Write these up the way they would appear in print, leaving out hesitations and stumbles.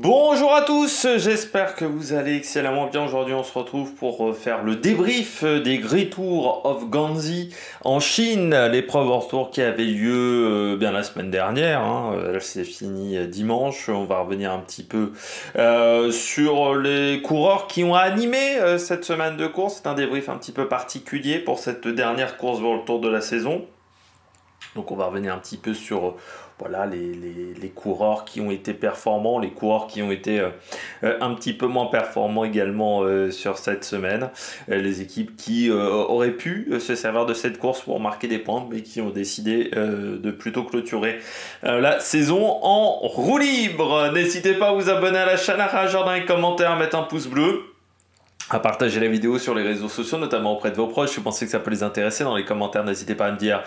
Bonjour à tous, j'espère que vous allez excellemment bien. Aujourd'hui, on se retrouve pour faire le débrief des Great Tour of Guangxi en Chine, l'épreuve hors tour qui avait lieu bien la semaine dernière. Là, c'est fini dimanche. On va revenir un petit peu sur les coureurs qui ont animé cette semaine de course. C'est un débrief un petit peu particulier pour cette dernière course pour le tour de la saison. Donc on va revenir un petit peu sur voilà, les coureurs qui ont été performants, les coureurs qui ont été un petit peu moins performants également sur cette semaine, les équipes qui auraient pu se servir de cette course pour marquer des points, mais qui ont décidé de plutôt clôturer la saison en roue libre. N'hésitez pas à vous abonner à la chaîne, à réagir dans les commentaires, à mettre un pouce bleu, à partager la vidéo sur les réseaux sociaux, notamment auprès de vos proches. Si vous pensez que ça peut les intéresser, dans les commentaires, n'hésitez pas à me dire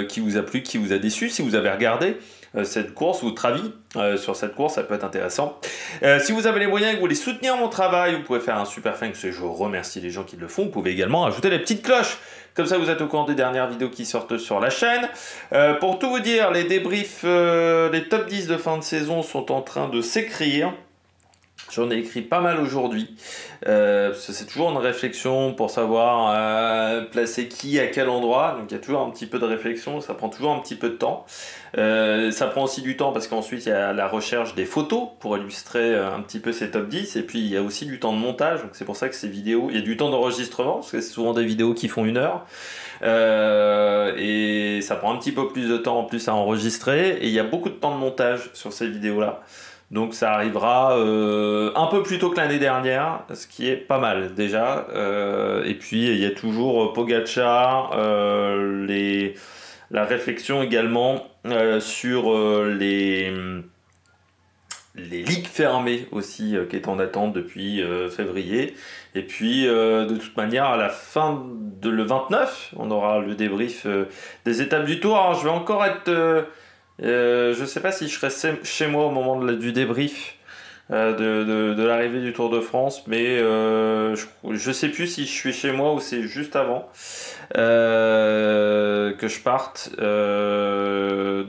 qui vous a plu, qui vous a déçu, si vous avez regardé cette course, votre avis sur cette course, ça peut être intéressant. Si vous avez les moyens et que vous voulez soutenir mon travail, vous pouvez faire un super thanks, et je remercie les gens qui le font. Vous pouvez également ajouter les petites cloches, comme ça vous êtes au courant des dernières vidéos qui sortent sur la chaîne. Pour tout vous dire, les débriefs, les top 10 de fin de saison sont en train de s'écrire. J'en ai écrit pas mal aujourd'hui, c'est toujours une réflexion pour savoir placer qui à quel endroit, donc il y a toujours un petit peu de réflexion, ça prend toujours un petit peu de temps. Ça prend aussi du temps parce qu'ensuite il y a la recherche des photos pour illustrer un petit peu ces top 10, et puis il y a aussi du temps de montage, donc c'est pour ça que ces vidéos, il y a du temps d'enregistrement, parce que c'est souvent des vidéos qui font 1 heure, et ça prend un petit peu plus de temps en plus à enregistrer, et il y a beaucoup de temps de montage sur ces vidéos-là. Donc ça arrivera un peu plus tôt que l'année dernière, ce qui est pas mal déjà. Et puis il y a toujours Pogacar, la réflexion également sur les ligues fermées aussi, qui est en attente depuis février. Et puis de toute manière, à la fin de le 29, on aura le débrief des étapes du Tour. Alors je vais encore être... je sais pas si je serai chez moi au moment du débrief de l'arrivée du Tour de France, mais je sais plus si je suis chez moi ou c'est juste avant que je parte.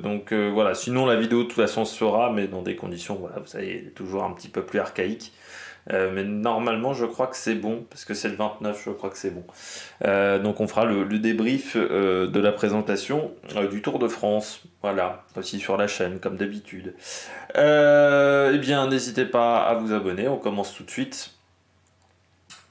Donc voilà, sinon la vidéo de toute façon se fera, mais dans des conditions, voilà, vous savez, toujours un petit peu plus archaïques. Mais normalement, je crois que c'est bon, parce que c'est le 29, je crois que c'est bon. Donc on fera le débrief de la présentation du Tour de France, voilà, aussi sur la chaîne, comme d'habitude. Eh bien, n'hésitez pas à vous abonner, on commence tout de suite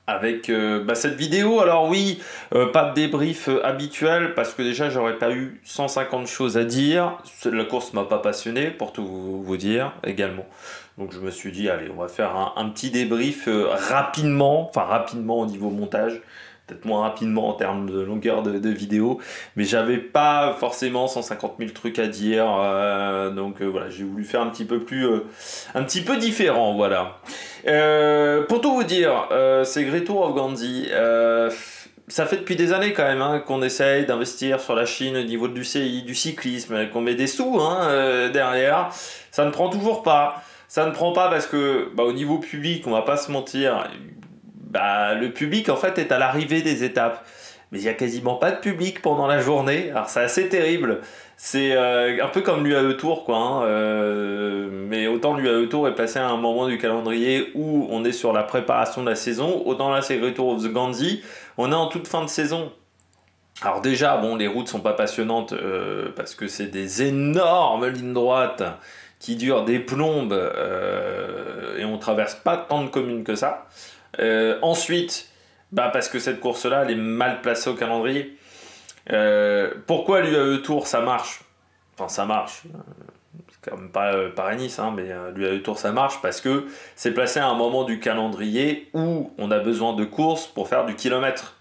avec cette vidéo. Alors oui, pas de débrief habituel, parce que déjà j'aurais pas eu 150 choses à dire. La course m'a pas passionné, pour tout vous dire également. Donc je me suis dit, allez, on va faire un petit débrief rapidement, enfin rapidement au niveau montage, peut-être moins rapidement en termes de longueur de vidéo, mais j'avais pas forcément 150 000 trucs à dire, donc voilà, j'ai voulu faire un petit peu plus, un petit peu différent, voilà. Pour tout vous dire, c'est Great Tour of Guangxi. Ça fait depuis des années quand même qu'on essaye d'investir sur la Chine au niveau du CI, du cyclisme, qu'on met des sous derrière. Ça ne prend toujours pas. Ça ne prend pas parce que au niveau public, on va pas se mentir, le public en fait est à l'arrivée des étapes. Mais il n'y a quasiment pas de public pendant la journée. Alors c'est assez terrible. C'est un peu comme l'UAE Tour, quoi. Mais autant l'UAE Tour est passé à un moment du calendrier où on est sur la préparation de la saison, autant là c'est Great Tour of the Guangxi, on est en toute fin de saison. Alors déjà, bon, les routes sont pas passionnantes parce que c'est des énormes lignes droites qui durent des plombes et on traverse pas tant de communes que ça. Ensuite, parce que cette course-là, elle est mal placée au calendrier. Pourquoi l'UAE Tour ça marche? Enfin, ça marche. C'est quand même pas Paris-Nice, mais l'UAE Tour ça marche parce que c'est placé à un moment du calendrier où on a besoin de courses pour faire du kilomètre.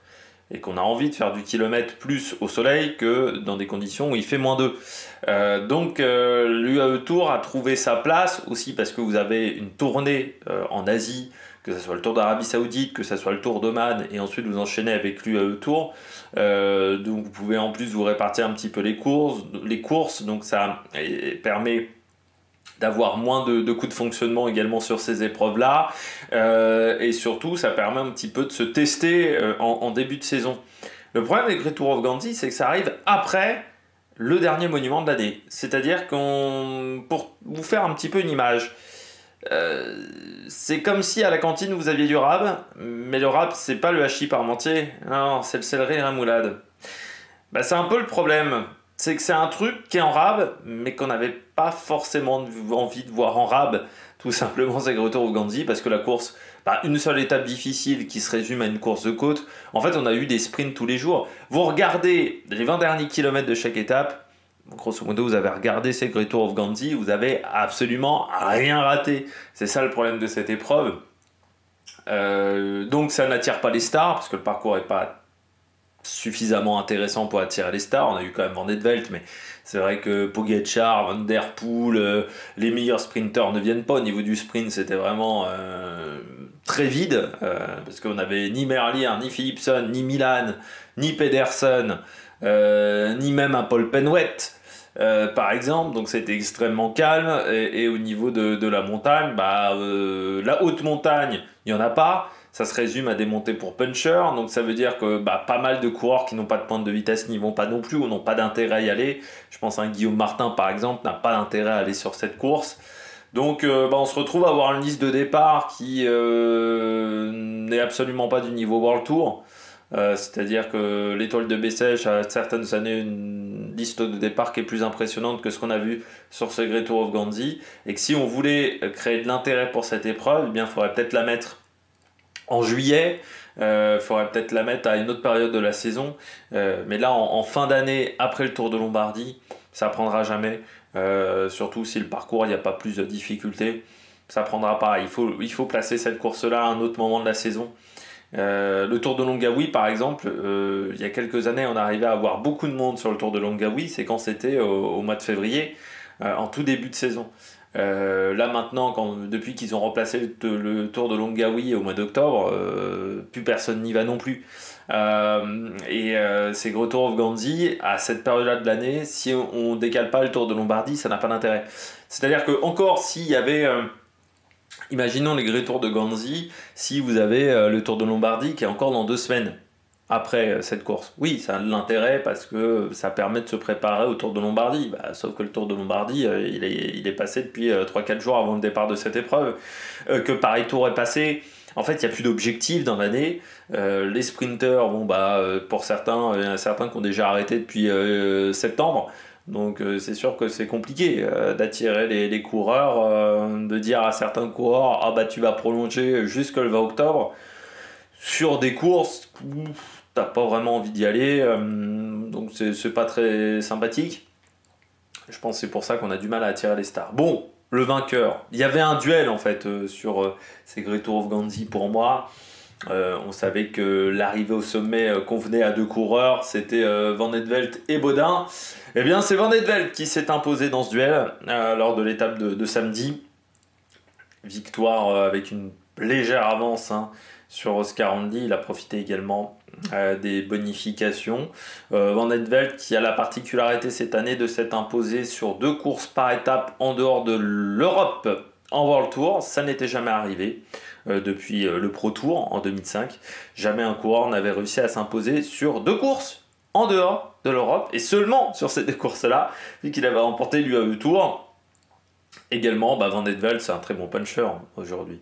Et qu'on a envie de faire du kilomètre plus au soleil que dans des conditions où il fait -2. Donc l'UAE Tour a trouvé sa place aussi parce que vous avez une tournée en Asie, que ce soit le Tour d'Arabie Saoudite, que ce soit le Tour d'Oman, et ensuite vous enchaînez avec l'UAE Tour. Donc vous pouvez en plus vous répartir un petit peu les courses, donc ça permet d'avoir moins de coûts de fonctionnement également sur ces épreuves-là. Et surtout, ça permet un petit peu de se tester en début de saison. Le problème avec Great Tour of Guangxi, c'est que ça arrive après le dernier monument de l'année. C'est-à-dire pour vous faire un petit peu une image, c'est comme si à la cantine vous aviez du rab, mais le rab c'est pas le hachis parmentier, non, c'est le céleri remoulade. Bah, c'est un peu le problème. C'est que c'est un truc qui est en rab, mais qu'on n'avait pas forcément envie de voir en rab. Tout simplement, c'est Retour au Gandhi, parce que la course, bah, une seule étape difficile qui se résume à une course de côte. En fait, on a eu des sprints tous les jours. Vous regardez les 20 derniers kilomètres de chaque étape, grosso modo, vous avez regardé ces Retour of Gandhi, vous avez absolument rien raté. C'est ça le problème de cette épreuve. Donc ça n'attire pas les stars, parce que le parcours n'est pas suffisamment intéressant pour attirer les stars. On a eu quand même Van Velt, mais c'est vrai que Pogačar, Van Der Poel, les meilleurs sprinteurs ne viennent pas. Au niveau du sprint, c'était vraiment très vide, parce qu'on n'avait ni Merlier, ni Philipsen, ni Milan, ni Pedersen, ni même un Paul Penwet. Par exemple, donc c'était extrêmement calme, et au niveau de la montagne, la haute montagne, il n'y en a pas. Ça se résume à des montées pour puncher, donc ça veut dire que pas mal de coureurs qui n'ont pas de pointe de vitesse n'y vont pas non plus, ou n'ont pas d'intérêt à y aller. Je pense à un Guillaume Martin par exemple, n'a pas d'intérêt à aller sur cette course. Donc on se retrouve à avoir une liste de départ qui n'est absolument pas du niveau World Tour. C'est-à-dire que l'étoile de Bessèges a certaines années une liste de départ qui est plus impressionnante que ce qu'on a vu sur ce Great Tour of Gandhi, et que si on voulait créer de l'intérêt pour cette épreuve, eh bien, il faudrait peut-être la mettre en juillet, faudrait peut-être la mettre à une autre période de la saison, mais là en fin d'année, après le Tour de Lombardie, ça prendra jamais, surtout si le parcours, il n'y a pas plus de difficultés, ça prendra pas. Il faut placer cette course-là à un autre moment de la saison. Le Tour de Longaví par exemple, il y a quelques années on arrivait à avoir beaucoup de monde sur le Tour de Longaví, c'est quand c'était au mois de février, en tout début de saison. Là maintenant, depuis qu'ils ont remplacé le Tour de Longaví au mois d'octobre, plus personne n'y va non plus. C'est Great Tour of Gandhi, à cette période-là de l'année, si on décale pas le Tour de Lombardie, ça n'a pas d'intérêt. C'est-à-dire que encore s'il y avait... imaginons les Great Tours de Gandhi, si vous avez le Tour de Lombardie qui est encore dans 2 semaines après cette course. Oui, ça a de l'intérêt parce que ça permet de se préparer au Tour de Lombardie. Sauf que le Tour de Lombardie, il est passé depuis 3-4 jours avant le départ de cette épreuve. Que Paris Tour est passé. En fait, il n'y a plus d'objectif dans l'année. Les sprinters, pour certains, il y en a certains qui ont déjà arrêté depuis septembre. Donc c'est sûr que c'est compliqué d'attirer les coureurs, de dire à certains coureurs, tu vas prolonger jusque le 20 octobre. Sur des courses où t'as pas vraiment envie d'y aller, donc c'est pas très sympathique. Je pense que c'est pour ça qu'on a du mal à attirer les stars. Bon, le vainqueur, il y avait un duel en fait sur ces Great Tour of Gandhi pour moi. On savait que l'arrivée au sommet convenait à 2 coureurs, c'était Van Velt et Baudin. Eh bien c'est Van Velt qui s'est imposé dans ce duel lors de l'étape de samedi. Victoire avec une légère avance sur Oscar Andy. Il a profité également des bonifications. Van Velt qui a la particularité cette année de s'être imposé sur 2 courses par étape en dehors de l'Europe en World Tour. Ça n'était jamais arrivé depuis le Pro Tour en 2005. Jamais un coureur n'avait réussi à s'imposer sur 2 courses en dehors de l'Europe, et seulement sur ces 2 courses-là, vu qu'il avait remporté l'UAE Tour. Également, Van Velt, c'est un très bon puncher aujourd'hui.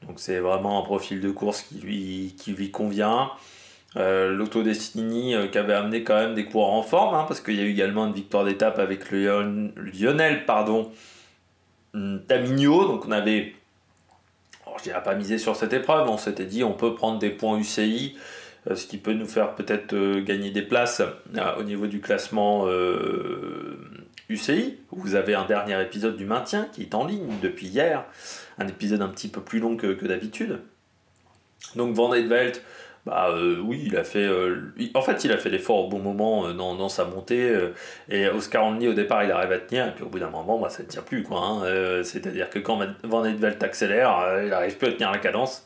Donc c'est vraiment un profil de course qui lui convient. Lotto Destiny qui avait amené quand même des coureurs en forme, parce qu'il y a eu également une victoire d'étape avec Lionel Tamigno. Donc on avait, je dirais pas misé sur cette épreuve, on s'était dit on peut prendre des points UCI, ce qui peut nous faire peut-être gagner des places au niveau du classement UCI. Vous avez un dernier épisode du maintien qui est en ligne depuis hier, un épisode un petit peu plus long que d'habitude. Donc Van Velt, oui, il a fait l'effort au bon moment dans sa montée, et Oscar Andy au départ il arrive à tenir, et puis au bout d'un moment ça ne tient plus c'est-à-dire que quand Van Velt accélère, il n'arrive plus à tenir la cadence.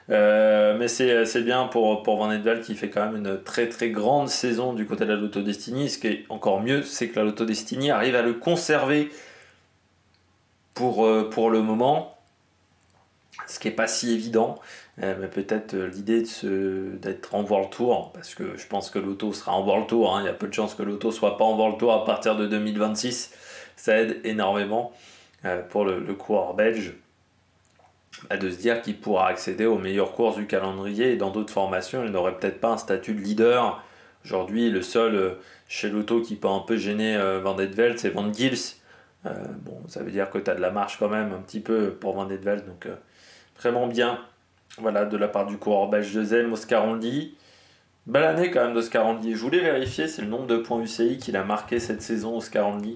Mais c'est bien pour Van Velt qui fait quand même une très très grande saison du côté de la Lotto Destiny. Ce qui est encore mieux, c'est que la Lotto Destiny arrive à le conserver pour le moment, ce qui n'est pas si évident. Mais peut-être l'idée d'être en World Tour, parce que je pense que Lotto sera en World Tour, il y a peu de chances que Lotto soit pas en World Tour à partir de 2026, ça aide énormément pour le coureur belge. de se dire qu'il pourra accéder aux meilleures courses du calendrier. Et dans d'autres formations, il n'aurait peut-être pas un statut de leader. Aujourd'hui, le seul chez l'auto qui peut un peu gêner Van de Velde, c'est Van Gils. Bon, ça veut dire que tu as de la marge quand même un petit peu pour Van de Velde, donc vraiment bien. Voilà, de la part du coureur belge de Zelm, Oscar Ondy. Belle année quand même d'Oscar Ondy. Je voulais vérifier, c'est le nombre de points UCI qu'il a marqué cette saison, Oscar Ondy.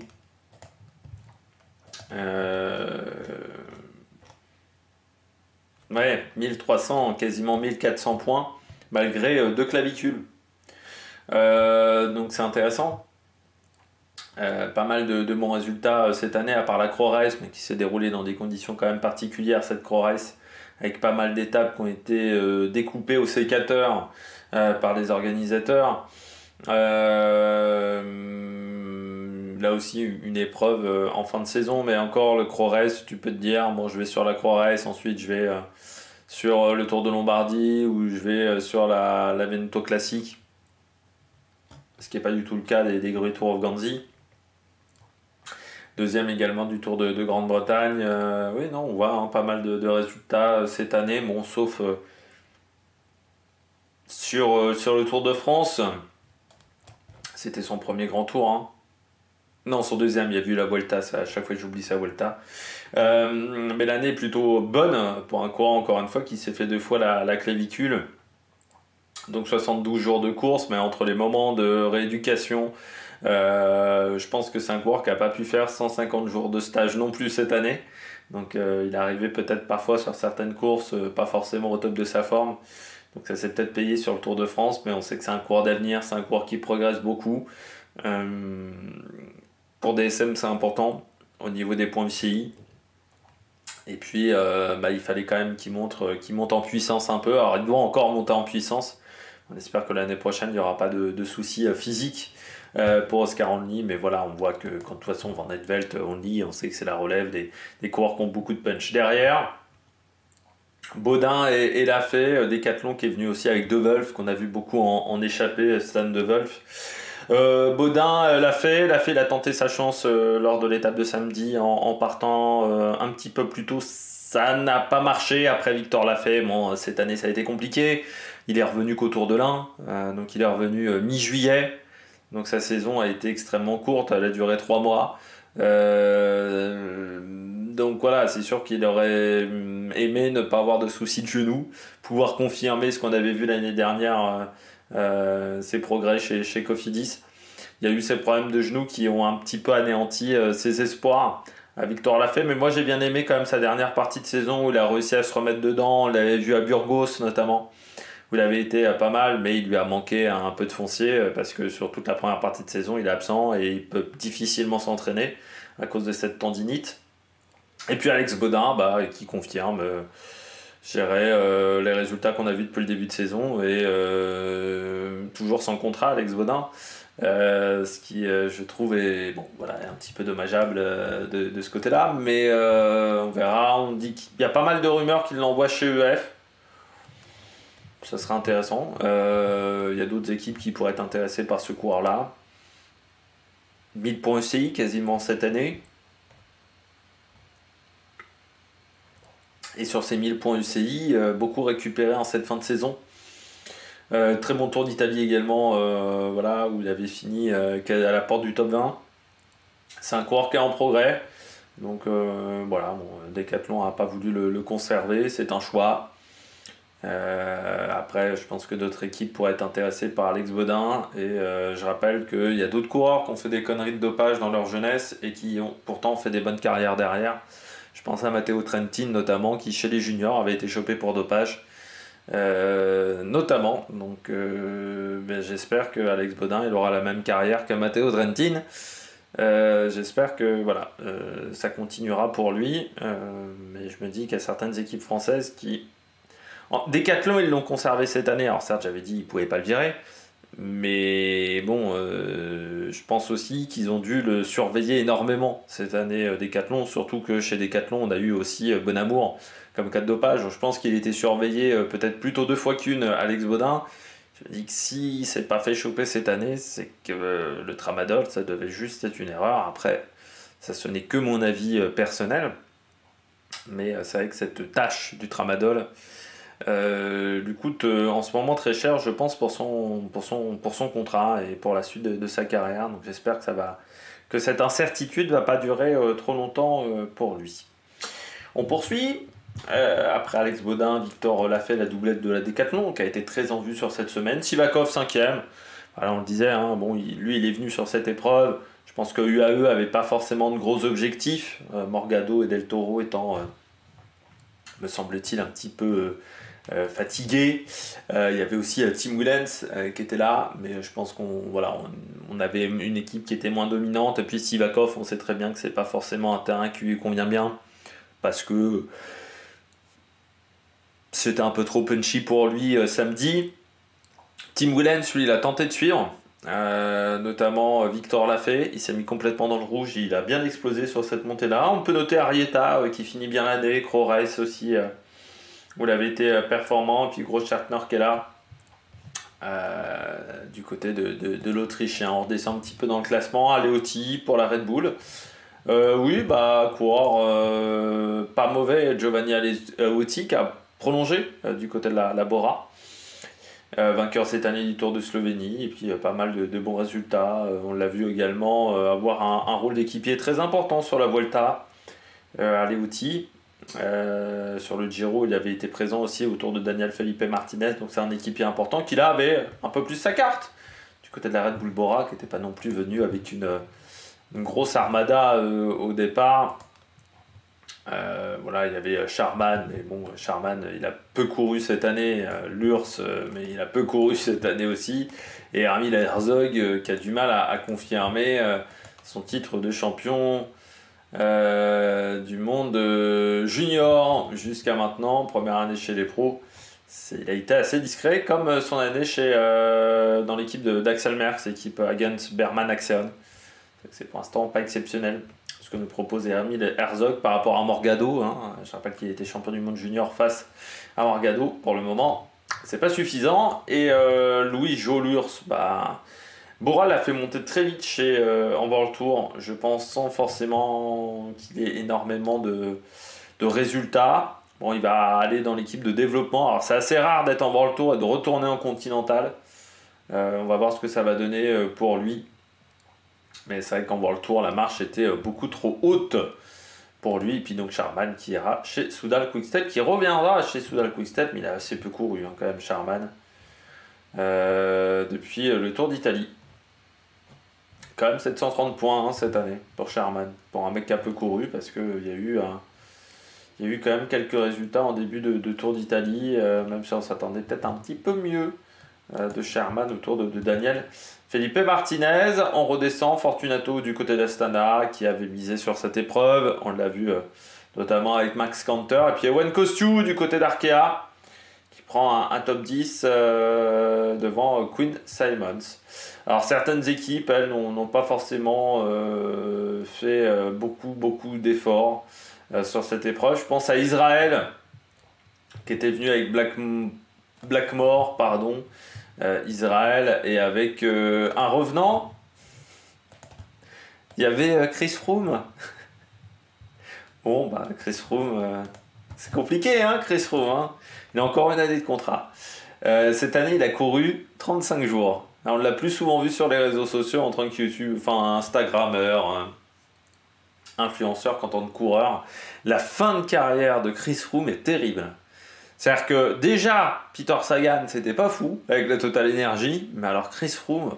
Ouais, 1300, quasiment 1400 points, malgré 2 clavicules. Donc c'est intéressant. Pas mal de bons résultats cette année, à part la Croix Race, mais qui s'est déroulée dans des conditions quand même particulières, cette Croix Race, avec pas mal d'étapes qui ont été découpées au sécateur par les organisateurs. Là aussi, une épreuve en fin de saison, mais encore le Croix Race, tu peux te dire, bon, je vais sur la Croix Race, ensuite je vais sur le Tour de Lombardie, ou je vais sur la Veneto Classique, ce qui n'est pas du tout le cas des Great Tour of Ghanzi. Deuxième également du Tour de Grande-Bretagne. Oui, non, on voit pas mal de résultats cette année, bon, sauf sur le Tour de France. C'était son premier grand tour. Hein. Non, son deuxième, il y a vu la Vuelta, ça, à chaque fois j'oublie sa Vuelta. Mais l'année est plutôt bonne pour un coureur, encore une fois, qui s'est fait 2 fois la clavicule. Donc 72 jours de course, mais entre les moments de rééducation, je pense que c'est un coureur qui n'a pas pu faire 150 jours de stage non plus cette année. Donc il est arrivé peut-être parfois sur certaines courses, pas forcément au top de sa forme. Donc ça s'est peut-être payé sur le Tour de France, mais on sait que c'est un coureur d'avenir, c'est un coureur qui progresse beaucoup. Pour DSM, c'est important au niveau des points UCI. Et puis il fallait quand même qu'il monte en puissance un peu. Alors il doit encore monter en puissance. On espère que l'année prochaine, il n'y aura pas de soucis physiques pour Oscar Ondy. Mais voilà, on voit que quand de toute façon, Van de Velde, Ondy, on sait que c'est la relève des coureurs qui ont beaucoup de punch. Derrière, Baudin et Lafay, Decathlon qui est venu aussi avec De Wulf, qu'on a vu beaucoup en échappée, Stan De Wulf. Baudin Lafay, il a tenté sa chance lors de l'étape de samedi en partant un petit peu plus tôt. Ça n'a pas marché. Après Victor Lafay, bon, cette année ça a été compliqué. Il est revenu qu'au Tour de l'Ain, donc il est revenu mi-juillet. Donc sa saison a été extrêmement courte, elle a duré 3 mois. Donc voilà, c'est sûr qu'il aurait aimé ne pas avoir de soucis de genou, pouvoir confirmer ce qu'on avait vu l'année dernière, ses progrès chez Cofidis. Il y a eu ces problèmes de genoux qui ont un petit peu anéanti ses espoirs à Victor Lafay, mais moi j'ai bien aimé quand même sa dernière partie de saison où il a réussi à se remettre dedans. On l'avait vu à Burgos notamment, où il avait été pas mal, mais il lui a manqué un peu de foncier parce que sur toute la première partie de saison il est absent et il peut difficilement s'entraîner à cause de cette tendinite. Et puis Alex Baudin qui confirme les résultats qu'on a vus depuis le début de saison et toujours sans contrat Alex Baudin. Ce qui je trouve est un petit peu dommageable de ce côté là, mais on verra. On dit qu'il y a pas mal de rumeurs qu'il l'envoie chez EF, ça serait intéressant. Il y a d'autres équipes qui pourraient être intéressées par ce coureur là. 1000 points UCI quasiment cette année, et sur ces 1000 points UCI beaucoup récupérés en cette fin de saison. Très bon Tour d'Italie également, où il avait fini à la porte du top 20. C'est un coureur qui est en progrès. Donc Decathlon n'a pas voulu le conserver, c'est un choix. Après, je pense que d'autres équipes pourraient être intéressées par Alex Baudin. Et je rappelle qu'il y a d'autres coureurs qui ont fait des conneries de dopage dans leur jeunesse et qui ont pourtant fait des bonnes carrières derrière. Je pense à Matteo Trentin notamment, qui chez les juniors avait été chopé pour dopage. Notamment, donc j'espère que Alex Baudin il aura la même carrière que Matteo Trentin. J'espère que ça continuera pour lui, mais je me dis qu'il y a certaines équipes françaises qui Decathlon ils l'ont conservé cette année. Alors certes j'avais dit ils ne pouvaient pas le virer, mais bon je pense aussi qu'ils ont dû le surveiller énormément cette année Decathlon, surtout que chez Decathlon on a eu aussi Bonamour comme cas de dopage. Je pense qu'il était surveillé peut-être plutôt 2 fois qu'une, Alex Baudin. Je me dis que s'il ne s'est pas fait choper cette année, c'est que le tramadol, ça devait juste être une erreur. Après, ça ce n'est que mon avis personnel. Mais c'est vrai que cette tâche du tramadol lui coûte en ce moment très cher, je pense, pour son contrat et pour la suite de sa carrière. Donc j'espère que cette incertitude va pas durer trop longtemps pour lui. On poursuit. Après Alex Baudin, Victor l'a fait la doublette de la Décathlon, qui a été très en vue sur cette semaine. Sivakov 5e. Voilà, on le disait, hein, bon, lui il est venu sur cette épreuve. Je pense que UAE n'avait pas forcément de gros objectifs. Morgado et Del Toro étant, me semble-t-il, un petit peu fatigués. Il y avait aussi Tim Willems qui était là, mais je pense on avait une équipe qui était moins dominante. Et puis Sivakov, on sait très bien que c'est pas forcément un terrain qui lui convient bien, parce que c'était un peu trop punchy pour lui samedi. Tim Willems, lui, il a tenté de suivre. Notamment Victor l'a fait, il s'est mis complètement dans le rouge, il a bien explosé sur cette montée là. On peut noter Arieta qui finit bien l'année, Crow Race aussi où il avait été performant, et puis Gros Schartner qui est là du côté de l'Autrichien. On redescend un petit peu dans le classement. Aleotti pour la Red Bull. Oui, coureur pas mauvais, Giovanni Aleotti qui a prolongé du côté de la Bora. Vainqueur cette année du Tour de Slovénie, et puis pas mal de bons résultats. On l'a vu également avoir un rôle d'équipier très important sur la Vuelta. Aleotti, sur le Giro, il avait été présent aussi autour de Daniel Felipe Martinez, donc c'est un équipier important qui là avait un peu plus sa carte du côté de la Red Bull Bora, qui n'était pas non plus venu avec une grosse armada au départ. Voilà, il y avait Charman, mais bon, Charman, il a peu couru cette année, l'URSS, mais il a peu couru cette année aussi, et Emil Herzog qui a du mal à confirmer son titre de champion du monde junior jusqu'à maintenant, première année chez les pros. Il a été assez discret, comme son année dans l'équipe d'Axel Merckx, équipe Agents Berman Axeon. C'est pour l'instant pas exceptionnel ce que nous propose Emil Herzog par rapport à Morgado. Je rappelle qu'il était champion du monde junior face à Morgado. Pour le moment, c'est pas suffisant. Et Louis Jolurs, Bora l'a fait monter très vite chez en World Tour, je pense, sans forcément qu'il ait énormément de résultats. Bon, il va aller dans l'équipe de développement. Alors, c'est assez rare d'être en World Tour et de retourner en Continental. On va voir ce que ça va donner pour lui. Mais c'est vrai qu'en World Tour, la marche était beaucoup trop haute pour lui. Et puis donc Charman qui ira chez Soudal Quickstep, qui reviendra chez Soudal Quickstep, mais il a assez peu couru quand même, Charman, depuis le Tour d'Italie. Quand même 730 points cette année pour Charman, pour un mec qui a peu couru, parce qu'il y a eu quand même quelques résultats en début de Tour d'Italie, même si on s'attendait peut-être un petit peu mieux de Sherman autour de Daniel Felipe Martinez. On redescend, Fortunato du côté d'Astana qui avait misé sur cette épreuve, on l'a vu notamment avec Max Kanter, et puis Ewan Kostiou du côté d'Arkea qui prend un top 10 devant Quinn Simons. Alors certaines équipes, elles, n'ont pas forcément fait beaucoup d'efforts sur cette épreuve. Je pense à Israël qui était venu avec Blackmore, Israël, et avec un revenant, il y avait Chris Froome. Bon, Chris Froome, c'est compliqué, Chris Froome. Il a encore une année de contrat. Cette année, il a couru 35 jours. Alors, on l'a plus souvent vu sur les réseaux sociaux en tant que YouTube, Instagrammeur, influenceur qu'en tant que coureur. La fin de carrière de Chris Froome est terrible. C'est-à-dire que déjà, Peter Sagan, c'était pas fou avec la Total Energy, mais alors Chris Froome,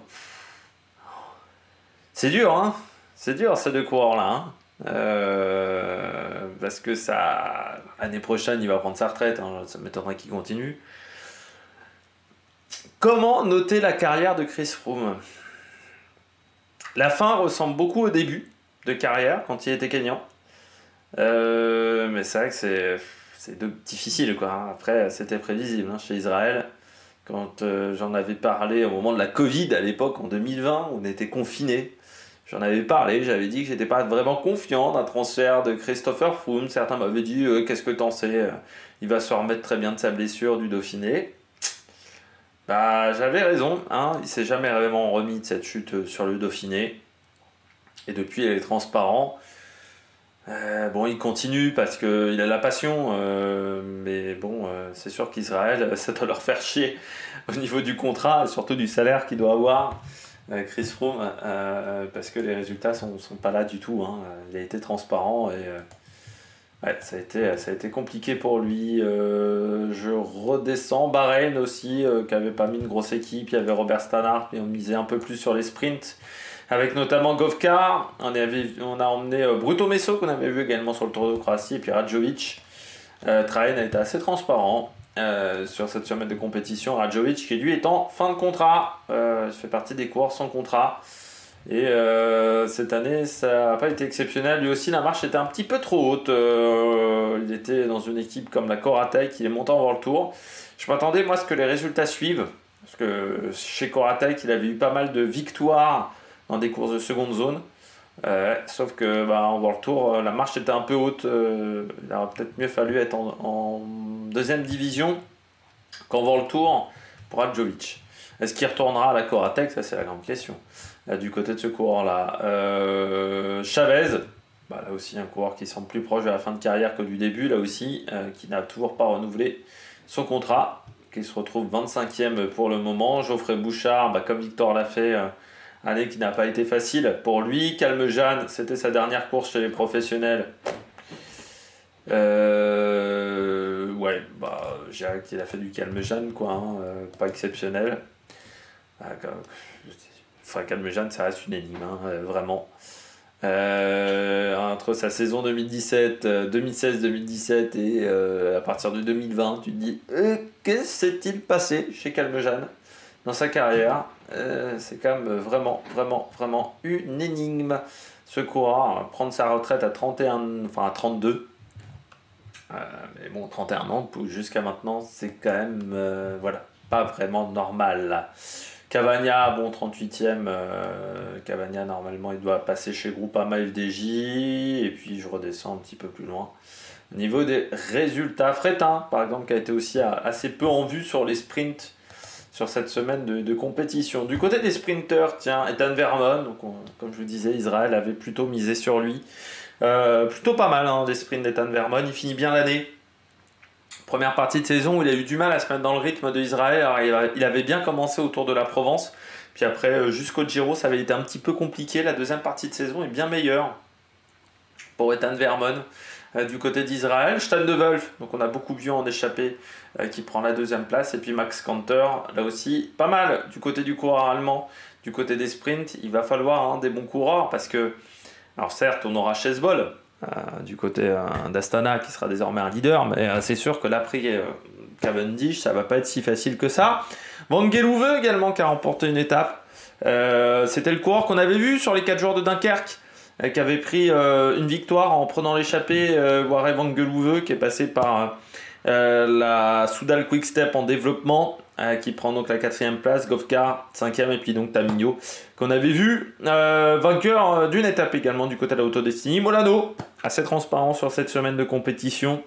c'est dur, c'est dur ces deux coureurs-là, parce que l'année prochaine, il va prendre sa retraite, ça m'étonnerait qu'il continue. Comment noter la carrière de Chris Froome ? La fin ressemble beaucoup au début de carrière, quand il était Kenyan, mais c'est vrai que c'est difficile, quoi. Après, c'était prévisible chez Israël. Quand j'en avais parlé au moment de la Covid, à l'époque, en 2020, on était confinés. J'en avais parlé, j'avais dit que j'étais pas vraiment confiant d'un transfert de Christopher Froome. Certains m'avaient dit qu'est-ce que t'en sais, il va se remettre très bien de sa blessure du Dauphiné. J'avais raison, il s'est jamais vraiment remis de cette chute sur le Dauphiné. Et depuis, il est transparent. Bon, il continue parce qu'il a la passion, mais bon, c'est sûr qu'Israël, ça doit leur faire chier au niveau du contrat, et surtout du salaire qu'il doit avoir, Chris Froome, parce que les résultats sont pas là du tout, hein. Il a été transparent et ouais, ça a été compliqué pour lui. Je redescends. Bahreïn aussi, qui avait pas mis une grosse équipe. Il y avait Robert Stannard, mais on misait un peu plus sur les sprints. Avec notamment Govkar. On a emmené Bruto Messo, qu'on avait vu également sur le Tour de Croatie, et puis Radjovic. Trahen a été assez transparent sur cette semaine de compétition. Radjovic, qui lui est en fin de contrat. Il fait partie des coureurs sans contrat. Et cette année, ça n'a pas été exceptionnel. Lui aussi, la marche était un petit peu trop haute. Il était dans une équipe comme la Coratec, il est monté en World Tour. Je m'attendais, moi, à ce que les résultats suivent. Parce que chez Coratec, il avait eu pas mal de victoires dans des courses de seconde zone. Sauf que en World Tour, la marche était un peu haute. Il aurait peut-être mieux fallu être en deuxième division qu'en World Tour pour Radjovic. Est-ce qu'il retournera à la Coratec? Ça, c'est la grande question. Du côté de ce coureur-là. Chavez, là aussi un coureur qui semble plus proche de la fin de carrière que du début, là aussi, qui n'a toujours pas renouvelé son contrat, qui se retrouve 25e pour le moment. Geoffrey Bouchard, comme Victor l'a fait, année qui n'a pas été facile pour lui. Calme-Jeanne, c'était sa dernière course chez les professionnels. Je dirais qu'il a fait du Calme-Jeanne, quoi, hein, pas exceptionnel. Calme-Jeanne, ça reste une énigme, hein, vraiment. Entre sa saison 2016-2017 et à partir de 2020, tu te dis qu'est-ce qui s'est-il passé chez Calme-Jeanne dans sa carrière? C'est quand même vraiment une énigme. Ce coureur, prendre sa retraite à 32. Mais bon, 31 ans, jusqu'à maintenant, c'est quand même pas vraiment normal, là. Cavagna, 38e. Cavagna, normalement, il doit passer chez Groupama FDJ. Et puis, je redescends un petit peu plus loin. Au niveau des résultats, Fretin, par exemple, qui a été aussi assez peu en vue sur les sprints sur cette semaine de compétition. Du côté des sprinters, tiens, Ethan Vermon, donc comme je vous disais, Israël avait plutôt misé sur lui. Plutôt pas mal, hein, des sprints d'Ethan Vermon. Il finit bien l'année. Première partie de saison où il a eu du mal à se mettre dans le rythme de Israël. Alors, il avait bien commencé autour de la Provence. Puis après, jusqu'au Giro, ça avait été un petit peu compliqué. La deuxième partie de saison est bien meilleure pour Ethan Vermon. Du côté d'Israël, Stan de Wolf, donc on a beaucoup vu en échappée, qui prend la deuxième place. Et puis Max Kanter, là aussi, pas mal du côté du coureur allemand. Du côté des sprints, il va falloir des bons coureurs parce que, alors certes, on aura Chesbol, du côté d'Astana qui sera désormais un leader, mais c'est sûr que l'après Cavendish, ça va pas être si facile que ça. Van Geluwe également qui a remporté une étape. C'était le coureur qu'on avait vu sur les 4 jours de Dunkerque, qui avait pris une victoire en prenant l'échappée. Warren Van Geluwe qui est passé par la Soudal Quick Step en développement, qui prend donc la 4e place, Govkar 5e et puis donc Tamino qu'on avait vu vainqueur d'une étape également du côté de la Autodestiny. Molano, assez transparent sur cette semaine de compétition,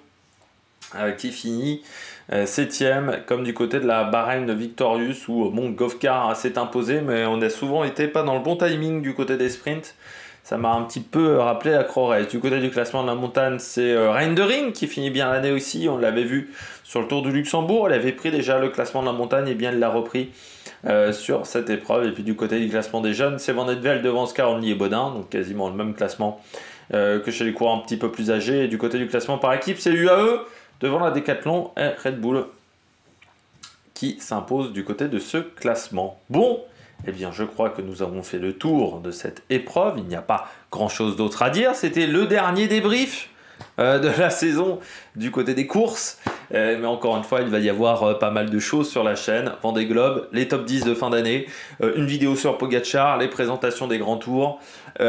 qui finit 7e, comme du côté de la Bahreïn Victorious où Govkar s'est imposé, mais on a souvent été pas dans le bon timing du côté des sprints. Ça m'a un petit peu rappelé la Crorès. Du côté du classement de la montagne, c'est Reindering qui finit bien l'année aussi. On l'avait vu sur le Tour du Luxembourg. Elle avait pris déjà le classement de la montagne et bien elle l'a repris sur cette épreuve. Et puis du côté du classement des jeunes, c'est Van Edveld devant Scaroni et Bodin. Donc quasiment le même classement que chez les coureurs un petit peu plus âgés. Et du côté du classement par équipe, c'est UAE devant la Decathlon et Red Bull qui s'impose du côté de ce classement. Bon, eh bien, je crois que nous avons fait le tour de cette épreuve. Il n'y a pas grand-chose d'autre à dire. C'était le dernier débrief de la saison du côté des courses. Mais encore une fois, il va y avoir pas mal de choses sur la chaîne. Vendée Globe, les top 10 de fin d'année, une vidéo sur Pogacar, les présentations des grands tours, le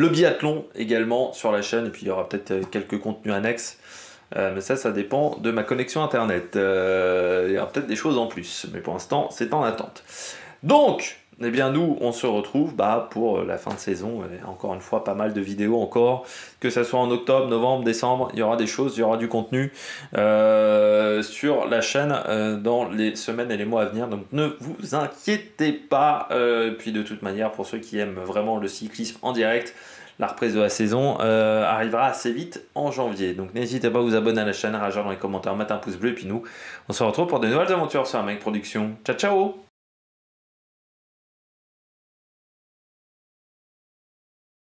biathlon également sur la chaîne. Et puis, il y aura peut-être quelques contenus annexes. Mais ça dépend de ma connexion internet. Il y aura peut-être des choses en plus, mais pour l'instant, c'est en attente. Donc, Eh bien nous, on se retrouve pour la fin de saison, et encore une fois pas mal de vidéos encore, que ce soit en octobre, novembre, décembre, il y aura des choses, il y aura du contenu sur la chaîne dans les semaines et les mois à venir, donc ne vous inquiétez pas. Puis de toute manière, pour ceux qui aiment vraiment le cyclisme en direct, la reprise de la saison arrivera assez vite en janvier, donc n'hésitez pas à vous abonner à la chaîne, à réagir dans les commentaires, mettre un pouce bleu, et puis nous, on se retrouve pour de nouvelles aventures sur Mec Production. Ciao ciao.